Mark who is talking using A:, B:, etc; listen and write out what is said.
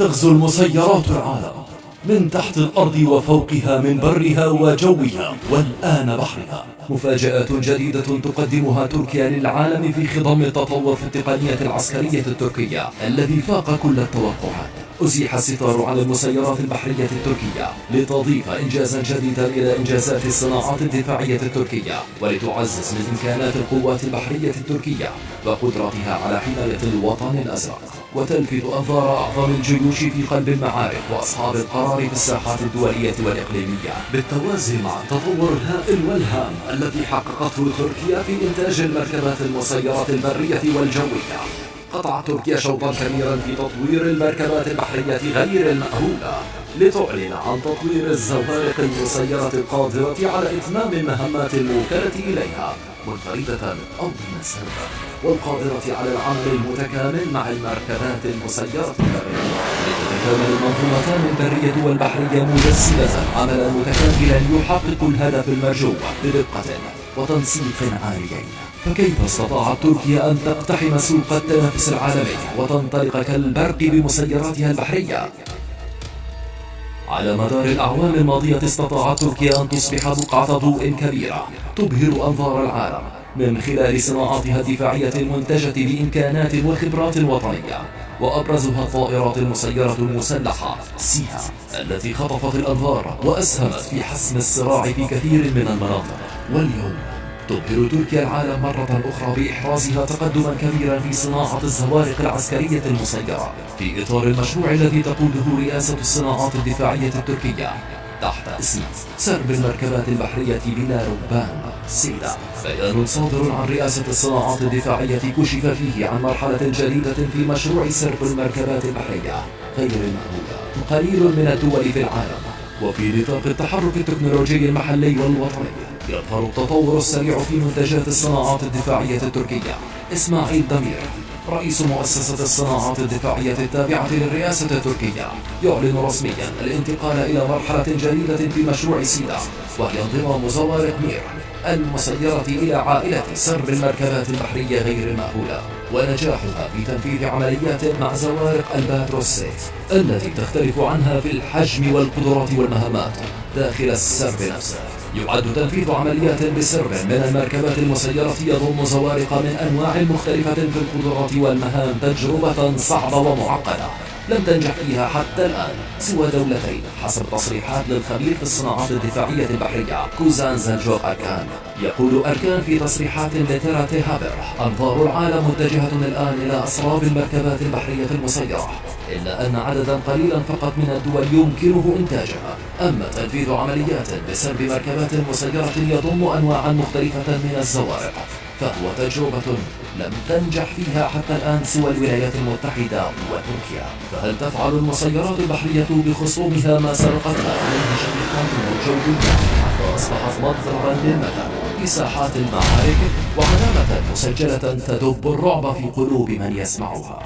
A: ستغزو المسيرات العالم من تحت الأرض وفوقها، من برها وجوها والآن بحرها. مفاجآت جديدة تقدمها تركيا للعالم في خضم التطور في التقنية العسكرية التركية الذي فاق كل التوقعات. أزيح الستار على المسيرات البحرية التركية لتضيف إنجازا جديدا إلى إنجازات الصناعات الدفاعية التركية، ولتعزز من إمكانات القوات البحرية التركية وقدرتها على حماية الوطن الأزرق، وتلفت أنظار أعظم الجيوش في قلب المعارك وأصحاب القرار في الساحات الدولية والإقليمية، بالتوازي مع التطور الهائل والهام الذي حققته تركيا في إنتاج المركبات المسيرة البرية والجوية. قطعت تركيا شوطا كبيرا في تطوير المركبات البحرية غير المأهولة، لتعلن عن تطوير الزوارق المسيرة القادرة على إتمام المهمات الموكلة إليها منفردة أو منسربة، والقادرة على العمل المتكامل مع المركبات المسيرة البرية، لتتكامل المنظومتان البرية والبحرية مجسدة عملا متكاملا يحقق الهدف المرجو بدقة وتنسيق عاليين. فكيف استطاعت تركيا أن تقتحم سوق التنافس العالمي وتنطلق كالبرق بمسيراتها البحرية؟ على مدار الأعوام الماضية استطاعت تركيا أن تصبح بقعة ضوء كبيرة تبهر أنظار العالم من خلال صناعاتها الدفاعية المنتجة بإمكانات وخبرات وطنية، وأبرزها الطائرات المسيرة المسلحة سيها التي خطفت الأنظار وأسهمت في حسم الصراع في كثير من المناطق. واليوم تبهر تركيا العالم مرة أخرى بإحرازها تقدما كبيرا في صناعة الزوارق العسكرية المسيرة في إطار المشروع الذي تقوده رئاسة الصناعات الدفاعية التركية تحت اسم سرب المركبات البحرية بلا ربان سيدا. بيان صادر عن رئاسة الصناعات الدفاعية كشف فيه عن مرحلة جديدة في مشروع سرب المركبات البحرية غير المأهولة. قليل من الدول في العالم وفي نطاق التحرك التكنولوجي المحلي والوطني يظهر التطور السريع في منتجات الصناعات الدفاعية التركية. إسماعيل دمير رئيس مؤسسة الصناعات الدفاعية التابعة للرئاسة التركية يعلن رسميا الانتقال إلى مرحلة جديدة في مشروع سيدا، وهي انضمام زوارق مير المسيرة إلى عائلة سرب المركبات البحرية غير المأهولة، ونجاحها في تنفيذ عمليات مع زوارق الباتروس التي تختلف عنها في الحجم والقدرات والمهمات داخل السرب نفسه. يعد تنفيذ عمليات بسرب من المركبات المسيرة يضم زوارق من أنواع مختلفة في القدرات والمهام تجربة صعبة ومعقدة لم تنجح فيها حتى الآن سوى دولتين حسب تصريحات للخبير في الصناعات الدفاعية البحرية كوزان زلجوق أركان. يقول أركان في تصريحات لترى هابر: أنظار العالم متجهة الآن إلى أسراب المركبات البحرية المسيرة، إلا أن عددا قليلا فقط من الدول يمكنه إنتاجها. أما تنفيذ عمليات بسرب مركبات مسيرة يضم أنواعا مختلفة من الزوارق فهو تجربة لم تنجح فيها حتى الآن سوى الولايات المتحدة وتركيا. فهل تفعل المسيرات البحرية بخصومها ما سبقتها عليها شقيقات الجوية حتى أصبحت مضربا للمدى في ساحات المعارك وعلامة مسجلة تدب الرعب في قلوب من يسمعها؟